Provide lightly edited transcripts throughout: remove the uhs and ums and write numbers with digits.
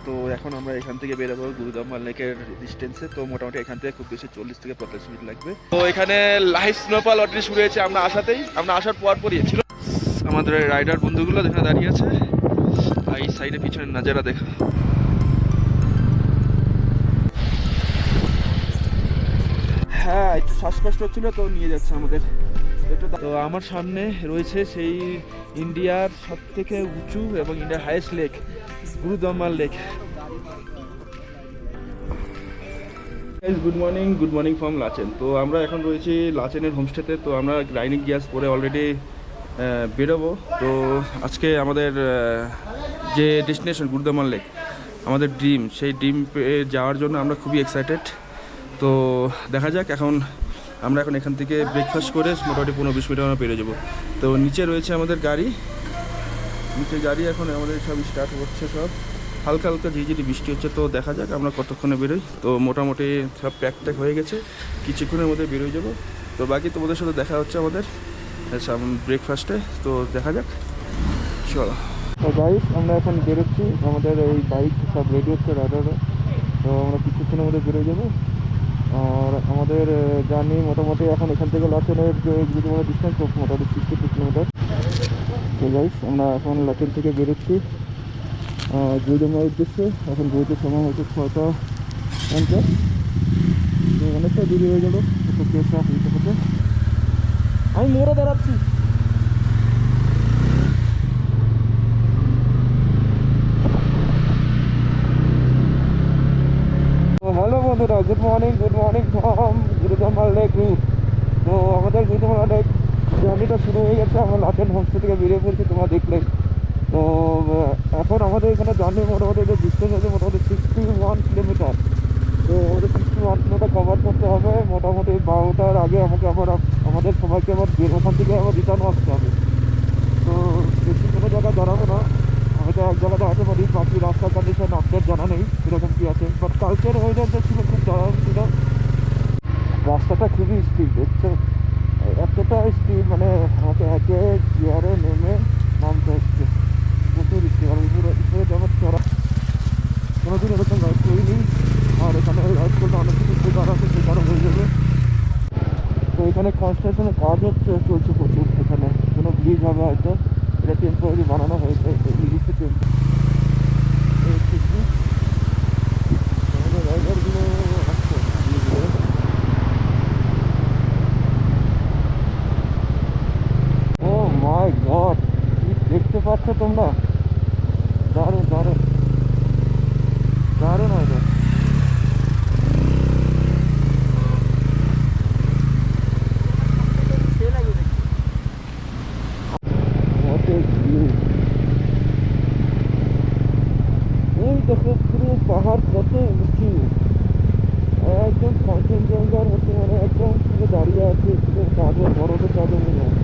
তো এখন আমরা এখান থেকে বেরোবো গুরুদাম্মা লেকের ডিস্টেন্সে। তো মোটামুটি এখান থেকে খুব বেশি 40 থেকে 45 মিনিট লাগবে। তো এখানে লাইভ স্নোফল অলরেডি শুরু হয়েছে আমরা আসার পরই ছিল। আমাদের রাইডার বন্ধুগুলো এখানে দাঁড়িয়ে আছে, আর এই সাইডে পিছনে নাজারা দেখা। হ্যাঁ, একটু শ্বাসকষ্ট হচ্ছিল, তো নিয়ে যাচ্ছে আমাদের। তো আমার সামনে রয়েছে সেই ইন্ডিয়ার সব থেকে উঁচু এবং ইন্ডিয়ার highest lake, Gurudongmar lake. Good morning from Lachen. তো আমরা এখন রয়েছি লাচেনের হোমস্টেতে। তো আমরা গ্রাইনিং গ্যাস পরে অলরেডি বেরোবো। তো আজকে আমাদের যে ডেস্টিনেশন গুরুদাম্মাল লেক, আমাদের ড্রিম, সেই ড্রিম যাওয়ার জন্য আমরা খুবই এক্সাইটেড। তো দেখা যাক, আমরা এখন এখান থেকে ব্রেকফাস্ট করে মোটামুটি 15-20 মিনিট আমরা পেরে যাবো। তো নিচে রয়েছে আমাদের গাড়ি, এখন আমাদের সব স্টার্ট হচ্ছে, সব হালকা হালকা ঝিঝিরি বৃষ্টি হচ্ছে। তো দেখা যাক আমরা কতক্ষণে বেরোই। তো মোটামুটি সব প্যাক হয়ে গেছে, কিছুক্ষণের মধ্যে বেরোয় যাবো। তো বাকি তোমাদের সাথে দেখা হচ্ছে আমাদের ব্রেকফাস্টে। তো দেখা যাক, চলো। তো গাইস, আমরা এখন বেরোচ্ছি, আমাদের এই বাইক সব রেডি হচ্ছে রাইডাররা। তো আমরা কিছুক্ষণের মধ্যে বেরোয় যাবো। আর আমাদের জার্নি মোটামুটি এখন এখান থেকে লাচেনের যে ডিস্টেন্স মোটামুটি 62 কিলোমিটার। তো গাইস, আমরা এখন লাচেন থেকে বেরোচ্ছি গুরুদাম্মার উদ্দেশ্যে। এখন বেরোতে সময় হচ্ছে 6:50। তো অনেকটা দেরি হয়ে গেল, আমি মোড়ে দাঁড়াচ্ছি। হ্যালো বন্ধুরা, good morning from Gurudongmar lake route. তো আমাদের গুরুদাম্মাল লেক জার্নিটা শুরু হয়ে গেছে। আমরা লাচেন হোমস্টে থেকে বেরিয়ে পড়ছি, তোমরা দেখলে। তো এখন আমাদের এখানে জার্নি মোটামুটি ডিস্টেন্স হচ্ছে মোটামুটি 61 কিলোমিটার। তো আমাদের 61 কিলোমিটার কভার করতে হবে। মোটামুটি 12টার আগে আমাদের সবাইকে ওখান থেকে রিটার্ন আসতে হবে। তো বেশি কোনো জায়গায় দাঁড়াবো না, হয়তো এক জায়গায় দাঁড়াতে পারি। বাকি রাস্তার কন্ডিশন আপডেট জানা নেই কীরকম কী আছে, বাট কালকের ওয়েদারটা ছিল খুব দারুণ ছিল। রাস্তাটা খুবই স্পিড, দেখছো এতটা স্পিড, মানে আমাকে একে গিয়ারে নেমে নামতে হচ্ছে, প্রচুর স্পিড। আর উপরে যেমন চড়া, কোনোদিন এরকম রাইড করিনি। আর এখানে রাইড করলে অনেক কিছু শেখার আছে, শেখারও হয়ে যাবে। তো এখানে কনস্ট্রাকশনের কাজ চলছে প্রচুর। এখানে কোনো ব্রিজ হবে হয়তো, এটা টেম্পোরারি বানানো হয়েছে, ইলিশে রাইডারগুলো আসছে। ও মাই গড, কি দেখতে পাচ্ছ তোমরা? দারুণ দারুণ দারুণ হয়। ওই দেখো পুরো পাহাড় কত উঁচু, একদম কাঞ্চনজঙ্ঘার মতো, মানে একদম পুরো দাঁড়িয়ে আছে পুরো চাদর, বরফের চাদর মনে হয়।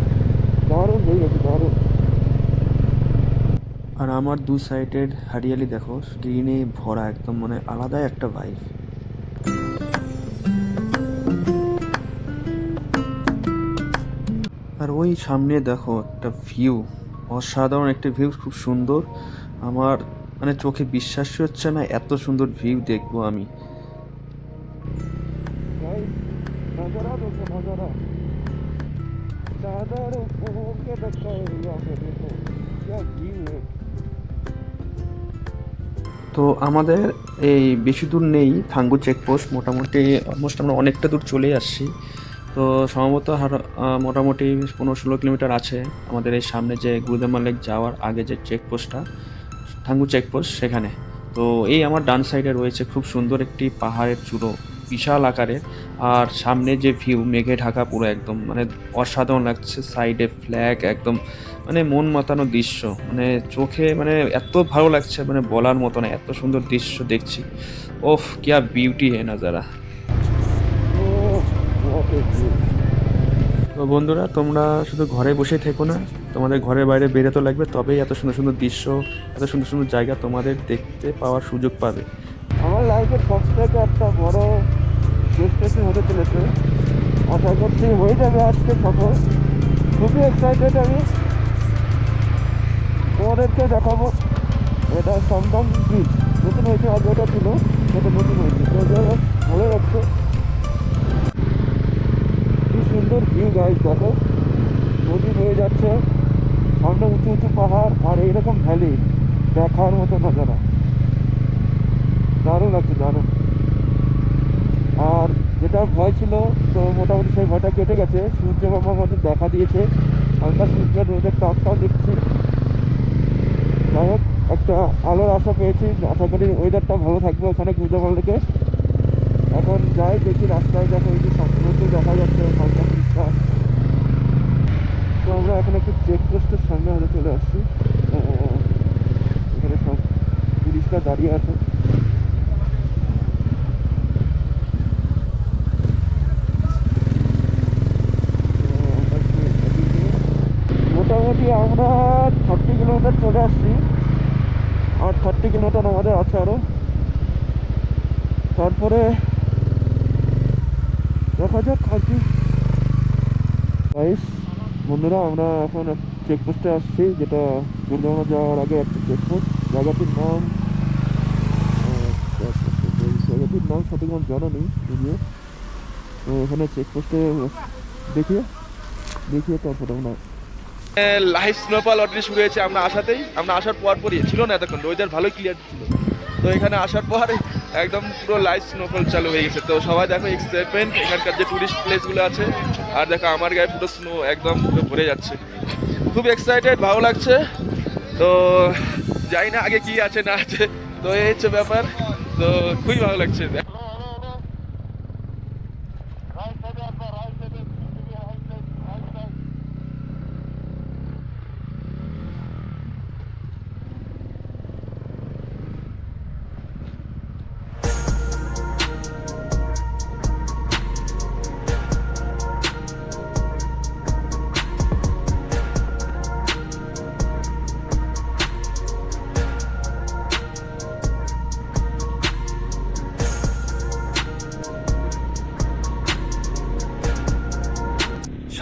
দারুণ হয়ে গেছে, দারুণ। আর আমার দু সাইডের হরিয়ালি দেখো, গ্রিনে ভরা, একদম মানে আলাদাই একটা ভাইব। আর ওই সামনে দেখো একটা ভিউ, অসাধারণ একটা ভিউ, খুব সুন্দর। আমার মানে চোখে বিশ্বাসই হচ্ছে না, এত সুন্দর ভিউ দেখবো আমি। তো আমাদের এই বেশি দূর নেই থাঙ্গু চেকপোস্ট, মোটামুটি অলমোস্ট আমরা অনেকটা দূর চলে আসছি। তো সম্ভবত মোটামুটি 15-16 কিলোমিটার আছে আমাদের এই সামনে যে গুরুদাম্মা লেক যাওয়ার আগে যে চেকপোস্টটা, থাঙ্গু চেকপোস্ট, সেখানে। তো এই আমার ডান সাইডে রয়েছে খুব সুন্দর একটি পাহাড়ের চূড়ো, বিশাল আকারের। আর সামনে যে ভিউ, মেঘে ঢাকা পুরো, একদম মানে অসাধারণ লাগছে। সাইডে ফ্ল্যাগ, একদম মানে মন মাতানো দৃশ্য, মানে চোখে মানে এত ভালো লাগছে, মানে বলার মতো না, এত সুন্দর দৃশ্য দেখছি। ওফ, কিয়া বিউটি হে নাজারা। তো বন্ধুরা, তোমরা শুধু ঘরে বসে থেকো না, তোমাদের ঘরের বাইরে বেরোতে লাগবে, তবেই এত সুন্দর সুন্দর দৃশ্য, এত সুন্দর সুন্দর জায়গা তোমাদের দেখতে পাওয়ার সুযোগ পাবে। আমার লাইফের সবথেকে একটা বড় ডেস্টিনেশন হতে চলেছে, আশা করছি হয়ে যাবে আজকে সফর। খুবই এক্সাইটেড আমি, তোমাদেরকে দেখাবো। এটা সমদম ব্রিজ, নতুন হয়েছে, আগে ওটা ছিল, সেটা নতুন হয়েছে। তো যাই হোক, ভালো লাগছে। কি সুন্দর ভিউ গাইজ, দেখো নদী বয়ে যাচ্ছে, সামনে উঁচু উঁচু পাহাড় আর এইরকম ভ্যালি, দেখার মতো নজারা, দারুণ লাগছে দারুণ। আর যেটা ভয় ছিল, তো মোটামুটি সেই ভয়টা কেটে গেছে। সূর্য মামা আমাদের দেখা দিয়েছে, হালকা সূর্যের রোদের তাপটাও দেখছি। যাই হোক, একটা আলোর আশা পেয়েছি, আশা করি ওয়েদারটা ভালো থাকবে ওখানে গুজরামাল থেকে। এখন যাই দেখি রাস্তায়, দেখো এই যে সমুদ্র দেখা যাচ্ছে হালকা ফুলকা। তো আমরা এখন একটু চেকপোস্টের সামনে হলে চলে আসছি। এখানে সব পুলিশরা দাঁড়িয়ে আছে। মোটামুটি আমরা 30 কিলোমিটার চলে আসছি, আর 30 কিলোমিটার আমাদের আছে আরও। তারপরে দেখা যাক আর কি। গাইস বন্ধুরা, আমরা এখন চেকপোস্টে আসছি, যেটা গুরগাঁও যাওয়ার আগে একটা চেকপোস্ট। জায়গাটির নাম সঠিক নাম জানা নেই যদিও। তো এখানে চেকপোস্টে দেখিয়ে তারপরে আমরা লাইভ স্নোফল অলরেডি শুরু হয়েছে। আমরা আসার পরই ছিল না এতক্ষণ, ওয়েদার ভালোই ক্লিয়ার ছিল। তো এখানে আসার পর একদম পুরো লাইভ স্নোফল চালু হয়ে গেছে। তো সবাই দেখো এক্সাইটমেন্ট, এখানকার যে টুরিস্ট প্লেসগুলো আছে। আর দেখো আমার গায়ে পুরো স্নো একদম পুরো ভরে যাচ্ছে, খুব এক্সাইটেড, ভালো লাগছে। তো জানি না আগে কি আছে না আছে, তো এই হচ্ছে ব্যাপার। তো খুবই ভালো লাগছে।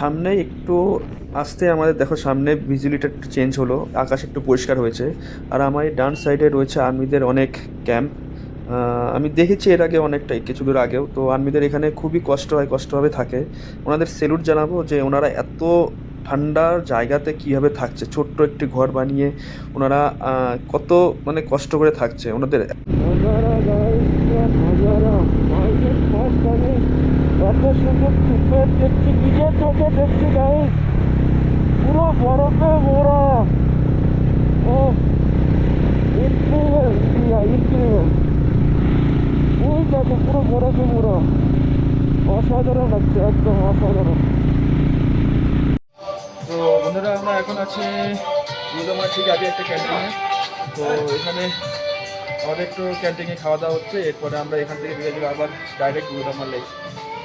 সামনে একটু আসতে আমাদের দেখো, সামনে ভিজিবিলিটি একটু চেঞ্জ হলো, আকাশ একটু পরিষ্কার হয়েছে। আর আমার এই ডান সাইডে রয়েছে আর্মিদের অনেক ক্যাম্প। আমি দেখেছি এর আগে অনেকটাই, কিছু দূর আগেও। তো আর্মিদের এখানে খুবই কষ্টভাবে থাকে। ওনাদের স্যালুট জানাবো যে ওনারা এত ঠান্ডার জায়গাতে কীভাবে থাকছে, ছোট্ট একটি ঘর বানিয়ে ওনারা কত মানে কষ্ট করে থাকছে ওনাদের। এত সুন্দর চিত্র দেখছি, নিজের চোখে দেখছি গাইস, পুরো বরফে মোড়া। ও ইনক্রেডিবল, ইনক্রেডিবল। ওই দেখো পুরো বরফে মোড়া, অসাধারণ লাগছে, একদম অসাধারণ। তো বন্ধুরা, আমরা এখন আছি গুরগাঁও ঠিক আগে একটা ক্যান্টিনে। তো এখানে আমাদের একটু ক্যান্টিনে খাওয়া দাওয়া হচ্ছে, এরপরে আমরা এখান থেকে বেরিয়ে যাবো আবার ডাইরেক্ট গুরগাঁও লেক।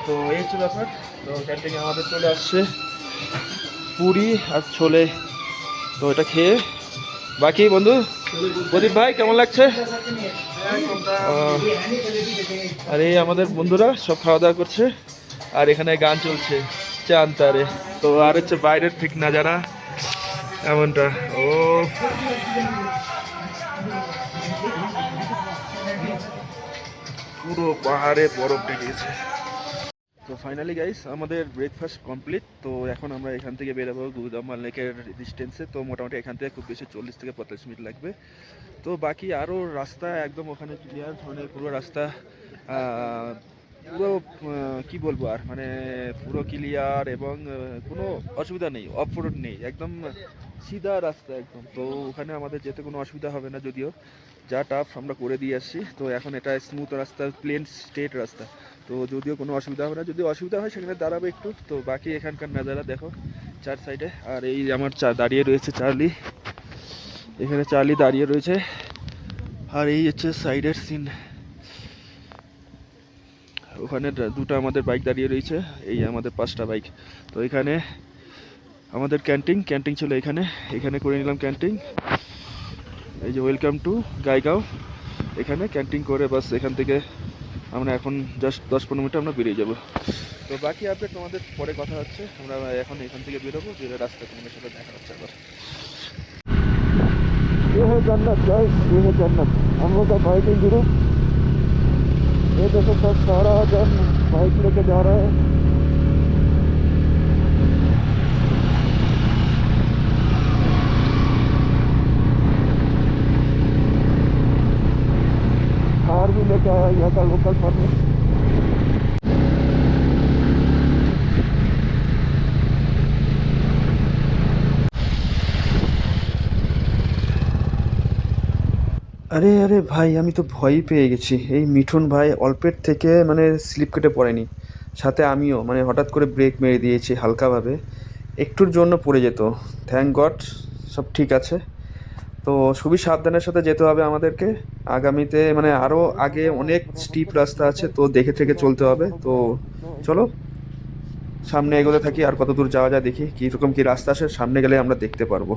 তো এই হচ্ছে ব্যাপার। তো ক্যান্টিনে আমাদের চলে আসছে পুরি আর ছোলে। তো এটা খেয়ে বাকি বন্ধু প্রদীপ ভাই কেমন লাগছে? আর এই আমাদের বন্ধুরা সব খাওয়া দাওয়া করছে, আর এখানে গান চলছে চান তারে। তো আর হচ্ছে বাইরের ঠিক না যারা এমনটা, ও পুরো পাহাড়ে বরফ ঢেকেছে। তো ফাইনালি গাইস আমাদের ব্রেকফাস্ট কমপ্লিট। তো এখন আমরা এখান থেকে বেরোবো গুরগাঁও লেকের ডিস্টেন্সে। তো মোটামুটি এখান থেকে খুব বেশি 40 থেকে 45 মিনিট লাগবে। তো বাকি আরও রাস্তা একদম ওখানে ক্লিয়ার, মানে পুরো রাস্তা পুরো কি বলবো আর, মানে পুরো ক্লিয়ার এবং কোনো অসুবিধা নেই, অফ রোড নেই, একদম সিধা রাস্তা একদম। তো ওখানে আমাদের যেতে কোনো অসুবিধা হবে না, যদিও যা টাফ আমরা করে দিয়ে আসছি। তো এখন এটা স্মুথ রাস্তা, প্লেন স্ট্রেট রাস্তা, তো যদিও কোনো অসুবিধা হবে না। যদি অসুবিধা হয় সেখানে দাঁড়াবে একটু। তো বাকি এখানকার নাজারা দেখো চার সাইডে। আর এই আমার দাঁড়িয়ে রয়েছে চার্লি, এখানে চার্লি দাঁড়িয়ে রয়েছে। আর এই হচ্ছে সাইডের সিন, ওখানে দুটো আমাদের বাইক দাঁড়িয়ে রয়েছে, এই আমাদের 5টা বাইক। তো এখানে আমাদের ক্যান্টিন ছিল, এখানে করে নিলাম ক্যান্টিন। এই যে ওয়েলকাম টু গাইগাঁও, এখানে ক্যান্টিন করে বাস এখান থেকে আমরা এখন জাস্ট 10-15 মিনিট আমরা বেরিয়ে যাব। তো বাকি আপডেট তোমাদের পরে কথা হচ্ছে। আমরা এখন এখান থেকে বেরোবো, বেরো রাস্তা তোমাদের সাথে দেখা হচ্ছে আবার। ये है जन्नत गाइस, ये है जन्नत। हम लोग का बाइकिंग ग्रुप, ये देखो सब सारा जन बाइक लेके जा रहा है। कार भी लेके आया यहाँ का लोकल परमिट। আরে আরে ভাই, আমি তো ভয়ই পেয়ে গেছি। এই মিঠুন ভাই অল্পের থেকে মানে স্লিপ কেটে পড়েনি, সাথে আমিও মানে হঠাৎ করে ব্রেক মেরে দিয়েছি হালকাভাবে, একটুর জন্য পড়ে যেত। থ্যাংক গড সব ঠিক আছে। তো খুবই সাবধানের সাথে যেতে হবে আমাদেরকে আগামীতে, মানে আরও আগে অনেক স্টিপ রাস্তা আছে, তো দেখে থেকে চলতে হবে। তো চলো সামনে এগোতে থাকি, আর কত দূর যাওয়া যায় দেখি, কীরকম কী রাস্তা আসে, সামনে গেলে আমরা দেখতে পারবো।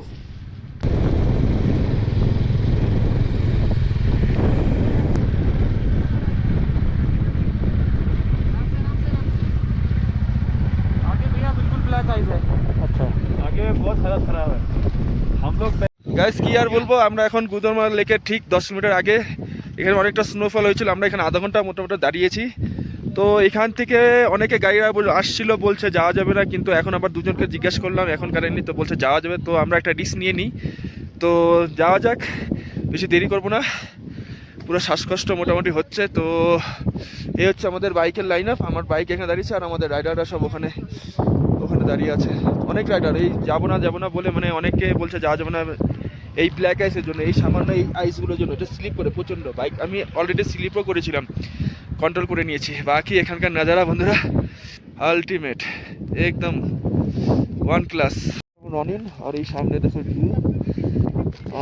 अच्छा, आगे बहुत हालत खराब है। हम लोग গাইস কি আর বলবো, আমরা এখন গুদরমার লেকের ঠিক 10 মিটার আগে। এখানে অনেকটা স্নোফল হয়েছিল, আমরা এখানে আধা ঘন্টা মোটামুটি দাঁড়িয়েছি। তো এখান থেকে অনেকে গাড়িরা আসছিল, বলছে যাওয়া যাবে না, কিন্তু এখন আবার দুজনকে জিজ্ঞেস করলাম এখন কারেন্টলি, তো বলছে যাওয়া যাবে। তো আমরা একটা রিস্ক নিয়ে নিই, তো যাওয়া যাক, বেশি দেরি করবো না। পুরো শ্বাসকষ্ট মোটামুটি হচ্ছে। তো এই হচ্ছে আমাদের বাইকের লাইন আপ। আমার বাইক এখানে দাঁড়িয়েছে, আর আমাদের রাইডাররা সব ওখানে ওখানে দাঁড়িয়ে আছে। অনেক রাইডার এই যাবো না বলে মানে অনেকে বলছে যাওয়া যাবে না এই ব্ল্যাক আইসের জন্য, এই সামান্য এই আইসগুলোর জন্য। এটা স্লিপ করে প্রচণ্ড, বাইক আমি অলরেডি স্লিপও করেছিলাম, কন্ট্রোল করে নিয়েছি। বাকি এখানকার নাজারা বন্ধুরা আলটিমেট, একদম ওয়ান ক্লাস। রনিন আর এই সামনে দেখো ভিউ,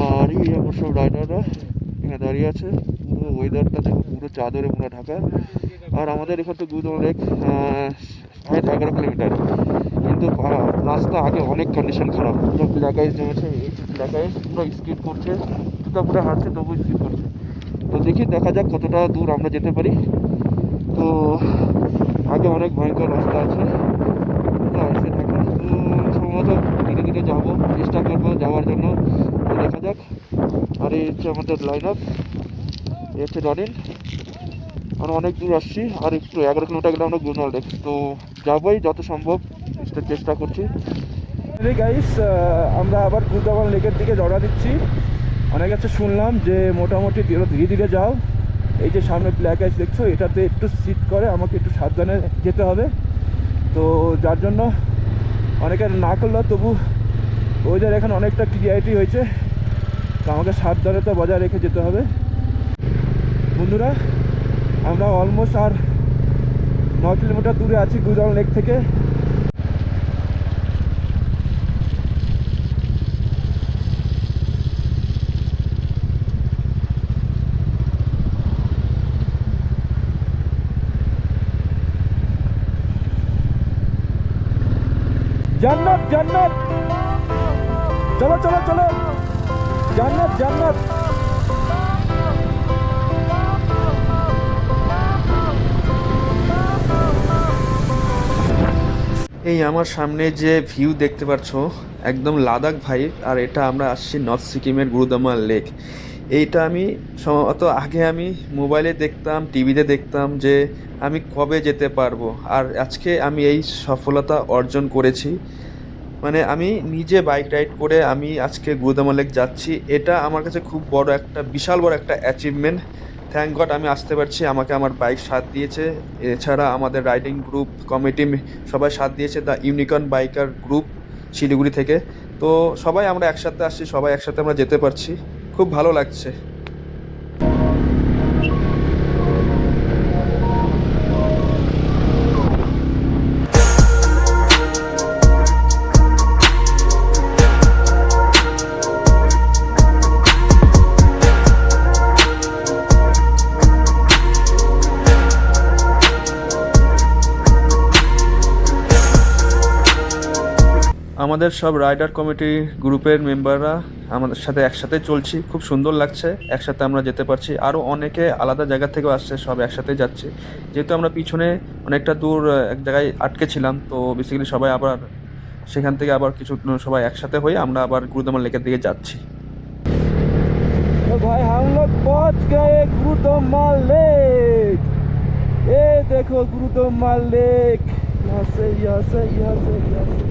আর এই আমার সব রাইডাররা এখানে দাঁড়িয়ে আছে। পুরো ওয়েদারটা দেখো, পুরো চাদরে পুরো ঢাকা। আর আমাদের এখান থেকে গুদরমা লেক 11 কিলোমিটার, কিন্তু রাস্তা আগে অনেক কন্ডিশন খারাপ, পুরো ব্ল্যাক আইস জমেছে। এই ব্ল্যাক আইস পুরো স্কিড করছে, জুতা পুরো হাঁটছে তবু স্কিড করছে। তো দেখা যাক কতটা দূর আমরা যেতে পারি। তো আগে অনেক ভয়ঙ্কর রাস্তা আছে, পুরো আইসে ঢাকা। তো সম্ভবত ধীরে ধীরে যাবো, চেষ্টা করবো যাওয়ার জন্য। তো দেখা যাক। আর এই হচ্ছে আমাদের লাইন আপ, এই হচ্ছে রনিন। আমরা অনেক দূর আসছি, আর একটু 11 কিলোমিটার গেলে আমরা গুদরমা লেক। তো যাবোই যত সম্ভব, চেষ্টা করছি। গাইস আমরা আবার গুদরমা লেকের দিকে রওনা দিচ্ছি। অনেক কাছে শুনলাম যে মোটামুটি ধীরে ধীরে যাও, এই যে সামনে ব্ল্যাক আইস দেখছো, এটাতে একটু সিট করে আমাকে একটু সাবধানে যেতে হবে। তো যার জন্য অনেকে না করলেও তবু ওয়েদার এখন অনেকটা ক্লিয়ারিটি হয়েছে, তো আমাকে সাবধানতা বজায় রেখে যেতে হবে। বন্ধুরা আমরা অলমোস্ট আর 9 কিলোমিটার দূরে আছি গুদরমা লেক থেকে। জান্নাত জান্নাত, চলো চলো চলো, জান্নাত জান্নাত। এই আমার সামনে যে ভিউ দেখতে পাচ্ছ একদম লাদাখ ভাইব, আর এটা আমরা আসছি নর্থ সিকিমের গুরুদমা লেক। এইটা আমি সম্ভবত আগে আমি মোবাইলে দেখতাম, টিভিতে দেখতাম যে আমি কবে যেতে পারবো, আর আজকে আমি এই সফলতা অর্জন করেছি। মানে আমি নিজে বাইক রাইড করে আমি আজকে গুরুদমা লেক যাচ্ছি, এটা আমার কাছে খুব বড় একটা, বিশাল বড় একটা অ্যাচিভমেন্ট। থ্যাংক গড আমি আসতে পারছি, আমাকে আমার বাইক সাথ দিয়েছে, এছাড়া আমাদের রাইডিং গ্রুপ কমিটি সবাই সাথ দিয়েছে, the unicorn biker group Siliguri থেকে। তো সবাই আমরা একসাথে আসছি, সবাই একসাথে আমরা যেতে পারছি, খুব ভালো লাগছে। আমাদের সব রাইডার কমিটি গ্রুপের মেম্বাররা আমাদের সাথে একসাথে চলছি, খুব সুন্দর লাগছে, একসাথে আমরা যেতে পারছি। আরও অনেকে আলাদা জায়গা থেকেও আসছে, সব একসাথে যাচ্ছে। যেহেতু আমরা পিছনে অনেকটা দূর এক জায়গায় আটকে ছিলাম, তো বেসিক্যালি সবাই আবার সেখান থেকে আবার কিছু সবাই একসাথে হয়ে আমরা আবার গুরুদমা লেকের দিকে যাচ্ছি। तो भाई हम लोग पहुंच गए गुरुदम्मा लेक। ये देखो गुरुदम्मा लेक, यहाँ से यहाँ से यहाँ से यहाँ से।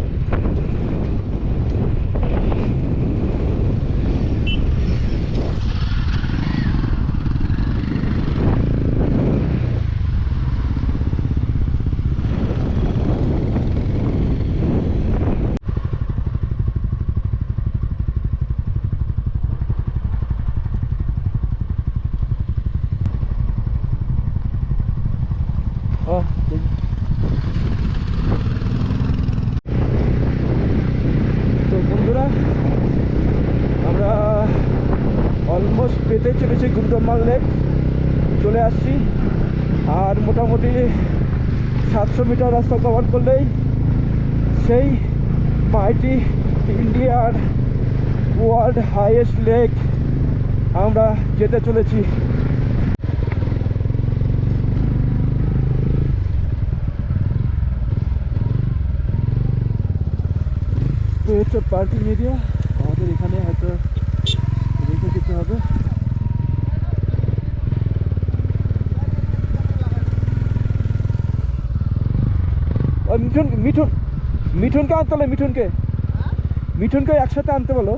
তো বন্ধুরা আমরা অলমোস্ট পেতে চলেছি গুরুদম্মা লেক, চলে আসছি। আর মোটামুটি 700 মিটার রাস্তা কভার করলেই সেই মাইটি ইন্ডিয়ার ওয়ার্ল্ড হাইয়েস্ট লেক আমরা যেতে চলেছি। তো হচ্ছে পার্কিং এরিয়া, আমাদের এখানে হয়তো রেখে যেতে হবে। মিঠুন মিঠুন মিঠুনকে আনতে বলো, মিঠুনকে একসাথে আনতে বলো।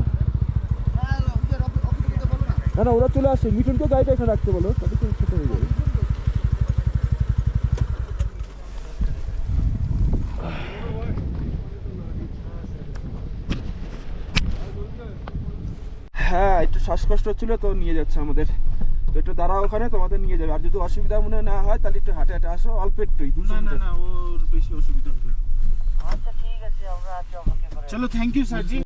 না না, ওরা চলে আসছে, মিঠুনকে গাড়িটা এখানে রাখতে বলো, তাদের তো একসাথে হয়ে যাবে। হ্যাঁ, একটু শ্বাসকষ্ট হচ্ছিল তো নিয়ে যাচ্ছে আমাদের। তো একটু দাঁড়াও ওখানে, তোমাদের নিয়ে যাবে। আর যদি অসুবিধা মনে না হয় তাহলে একটু হাঁটে হাঁটে আসো, অল্প একটুই। না না না, ওর বেশি অসুবিধা হবে। আচ্ছা ঠিক আছে, আমরা আছি অপেক্ষা করে। চলো, থ্যাংক ইউ স্যার জি।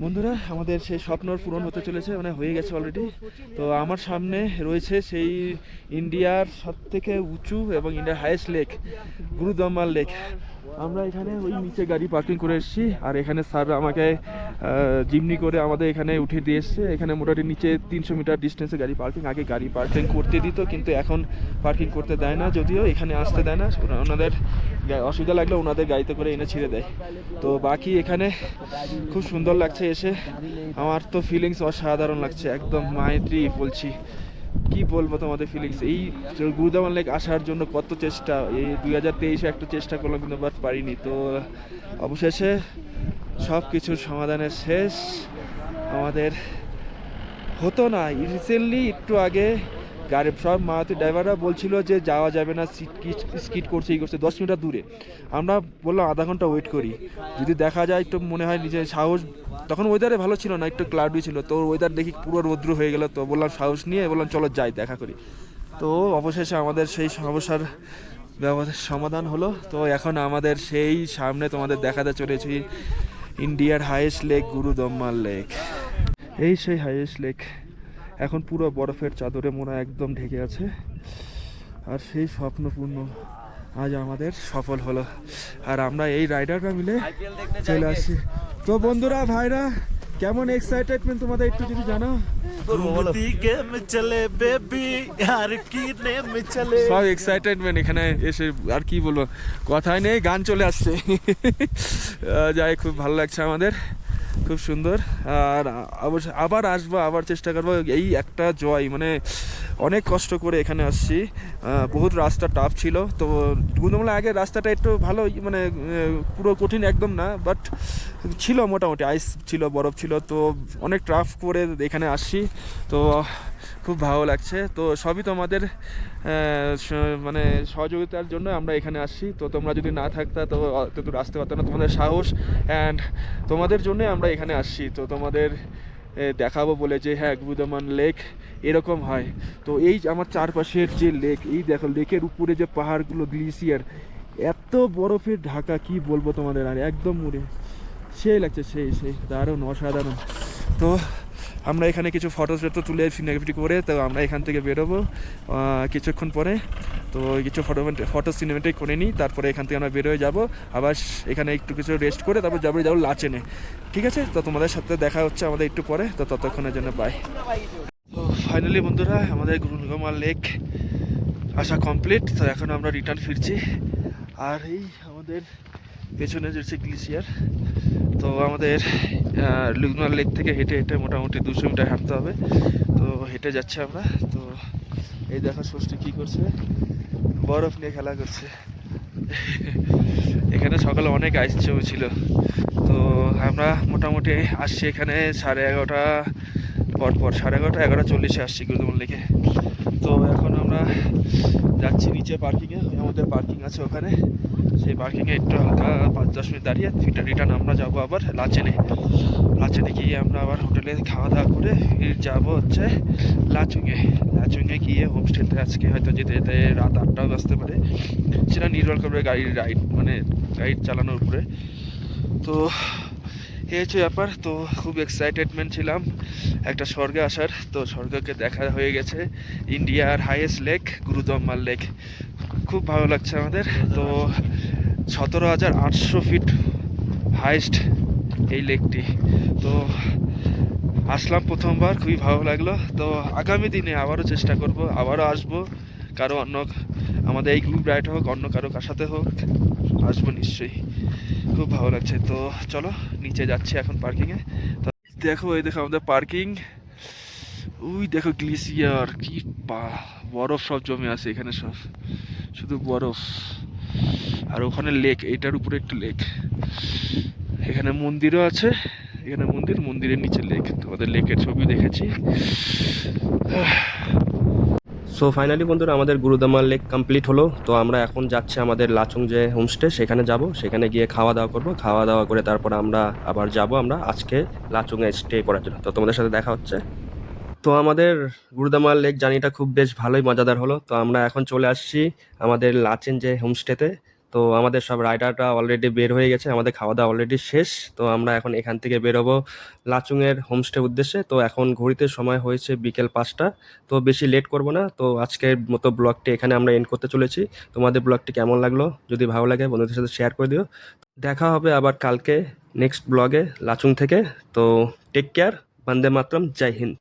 বন্ধুরা, আমাদের সেই স্বপ্ন পূরণ হতে চলেছে, মানে হয়ে গেছে অলরেডি। তো আমার সামনে রয়েছে সেই ইন্ডিয়ার সবথেকে উঁচু এবং ইন্ডিয়ার হাইয়েস্ট লেক, গুরুদম্মা লেক। আমরা এখানে ওই নিচে গাড়ি পার্কিং করে এসেছি, আর এখানে স্যার আমাকে জিমনি করে আমাদের এখানে উঠে দিয়ে এসছে। এখানে মোটামুটি নিচে 300 মিটার ডিস্টেন্সে গাড়ি পার্কিং। আগে গাড়ি পার্কিং করতে দিত, কিন্তু এখন পার্কিং করতে দেয় না, যদিও এখানে আসতে দেয় না। ওনাদের অসুবিধা লাগলে ওনাদের গাড়িতে করে এনে ছেড়ে দেয়। তো বাকি এখানে খুব সুন্দর লাগছে এসে, আমার তো ফিলিংস অসাধারণ লাগছে, একদম মাইন্ডলি বলছি। কি বলবো তোমাদের ফিলিংস। এই গুরুদম্মা লেক আসার জন্য কত চেষ্টা, এই 2023-এ একটা চেষ্টা করলাম কিন্তু বাট পারিনি। তো অবশেষে সব কিছুর সমাধানের শেষ। আমাদের হতো না, রিসেন্টলি একটু আগে গাড়ি সব মারুতি ড্রাইভাররা বলছিল যে যাওয়া যাবে না, স্কিড করছে, এই করছে 10 মিটার দূরে। আমরা বললাম আধা ঘন্টা ওয়েট করি, যদি দেখা যায় একটু মনে হয় নিজের সাহস। তখন ওয়েদারে ভালো ছিল না, একটু ক্লাউডি ছিল। তো ওয়েদার দেখি পুরো রৌদ্র হয়ে গেল। তো বললাম সাহস নিয়ে বললাম চলো যাই, দেখা করি। তো অবশেষে আমাদের সেই সমস্যার সমাধান হলো। তো এখন আমাদের সেই সামনে তোমাদের দেখাতে চলেছি ইন্ডিয়ার হাইয়েস্ট লেক, গুরুদম্মা লেক। এই সেই হাইয়েস্ট লেক, এখন পুরো বরফের চাদরে মোড়া, একদম ঢেকে আছে। আর সেই স্বপ্নপূর্ণ আজ আমাদের সফল হলো। আর আমরা এই রাইডাররা মিলে চলে আসছি। তো বন্ধুরা, ভাইরা, কেমন এক্সাইটেডমেন্ট তোমাদের একটু যদি জানাও। সব এক্সাইটেডমেন্ট এখানে এসে, আর কি বলবো, কথাই নেই, গান চলে আসছে। যাই, খুব ভালো লাগছে আমাদের, খুব সুন্দর। আর আবার আসবো, আবার চেষ্টা করবো। এই একটা জয়, মানে অনেক কষ্ট করে এখানে আসছি, বহুত রাস্তা টাফ ছিল। তো গুরুদম্মা আগের রাস্তাটা একটু ভালো, মানে পুরো কঠিন একদম না, বাট ছিল মোটামুটি, আইস ছিল, বরফ ছিল। তো অনেক টাফ করে এখানে আসছি, তো খুব ভালো লাগছে। তো সবই তোমাদের মানে সহযোগিতার জন্য আমরা এখানে আসছি। তো তোমরা যদি না থাকতা তো অতদূর আসতে পারতো না। তোমাদের সাহস অ্যান্ড তোমাদের জন্যই আমরা এখানে আসছি। তো তোমাদের দেখাবো বলে যে হ্যাঁ, গুরুদম্মা লেক এরকম হয়। তো এই আমার চারপাশের যে লেক, এই দেখো লেকের উপরে যে পাহাড়গুলো, গ্লেসিয়ার, এত বরফের ঢাকা, কি বলবো তোমাদের। আর একদম মুড়ে সেই লাগছে, সেই দারুণ, অসাধারণ। তো আমরা এখানে কিছু ফটো তুলে সিনেমাটি করে, তো আমরা এখান থেকে বেরোবো কিছুক্ষণ পরে। তো কিছু ফটো সিনেমেটিক করে নিই, তারপরে এখান থেকে আমরা বেরোয় যাব। আবার এখানে একটু কিছু রেস্ট করে তারপর যাবো লাচেনে। ঠিক আছে, তো তোমাদের সাথে দেখা হচ্ছে আমাদের একটু পরে। তো ততক্ষণের জন্য বাই। তো ফাইনালি বন্ধুরা, আমাদের গুরুদম্মা লেক আসা কমপ্লিট। তো এখন আমরা রিটার্ন ফিরছি। আর এই আমাদের পেছনে রয়েছে গ্লেসিয়ার। তো আমাদের লুগনার লেক থেকে হেঁটে হেঁটে মোটামুটি 200 মিটার হাঁটতে হবে। তো হেঁটে যাচ্ছি আমরা। তো এই দেখো ষষ্ঠী কী করছে, বরফ নিয়ে খেলা করছে। এখানে সকালে অনেক আইস জমেছিল। তো আমরা মোটামুটি আসছি এখানে 11:30 পর 11:30 11:40 আসছি গুরুদমন লেকে। তো এখন আমরা যাচ্ছি নিচে পার্কিংয়ে, আমাদের পার্কিং আছে ওখানে। সেই পার্কিংয়ে একটু হালকা 5-10 মিনিট দাঁড়িয়ে রিটার্ন আমরা যাবো আবার লাচেনে। লাচেনে গিয়ে আমরা আবার হোটেলে খাওয়া দাওয়া করে ফির যাবো হচ্ছে লাচুংয়ে গিয়ে হোমস্টেতে আজকে হয়তো যেতে যেতে রাত 8টাও বাজতে পারে। সেটা নির্ভর করবে গাড়ির রাইড, মানে গাইড চালানোর উপরে। তো এই হচ্ছে ব্যাপার। তো খুব এক্সাইটেডমেন্ট ছিলাম একটা স্বর্গে আসার। তো স্বর্গকে দেখা হয়ে গেছে, ইন্ডিয়ার হাইয়েস্ট লেক গুরুদম্মাল লেক। খুব ভালো লাগছে আমাদের। তো 17,800 ফিট হাইস্ট এই লেকটি। তো আসলাম প্রথমবার, খুবই ভালো লাগলো। তো আগামী দিনে আবারও চেষ্টা করব, আবারও আসবো। কারো অন্য আমাদের এই গ্রুপ রাইড হোক, অন্য কারো সাথে হোক, আসবো নিশ্চয়ই। খুব ভালো লাগছে। তো চলো নিচে যাচ্ছি এখন পার্কিংয়ে। তো দেখো, এই দেখো আমাদের পার্কিং। ওই দেখো গ্লেসিয়ার, কি বরফ সব জমে আছে এখানে, সব শুধু বরফ। আর ওখানে লেক, এইটার উপরে একটু লেক। এখানে মন্দিরও আছে, এখানে মন্দিরের নিচে লেক। তোমাদের লেকের ছবি দেখেছি। সো ফাইনালি বন্ধুরা আমাদের গুরুদামাল লেক কমপ্লিট হলো। তো আমরা এখন যাচ্ছি আমাদের লাচুং যে হোমস্টে, সেখানে যাব। সেখানে গিয়ে খাওয়া দাওয়া করব। খাওয়া দাওয়া করে তারপর আমরা আবার যাব আমরা আজকে লাচুংয়ে স্টে করার জন্য। তো তোমাদের সাথে দেখা হচ্ছে। তো আমাদের গুরুদামাল লেক জার্নিটা খুব বেশ ভালোই মজাদার হলো। তো আমরা এখন চলে আসছি আমাদের লাচেন যে হোমস্টেতে। তো আমাদের সব রাইডাররা অলরেডি বের হয়ে গেছে, আমাদের খাওয়া দাওয়া অলরেডি শেষ। তো আমরা এখন এখান থেকে বেরোবো লাচুংয়ের হোমস্টে উদ্দেশ্যে। তো এখন ঘড়িতে সময় হয়েছে বিকেল 5টা। তো বেশি লেট করব না। তো আজকের মতো ব্লগটি এখানে আমরা এন্ড করতে চলেছি। তোমাদের ব্লগটি কেমন লাগলো, যদি ভালো লাগে বন্ধুদের সাথে শেয়ার করে দিও। দেখা হবে আবার কালকে নেক্সট ব্লগে লাচুং থেকে। তো টেক কেয়ার, বন্দে মাতরম, জয় হিন্দ।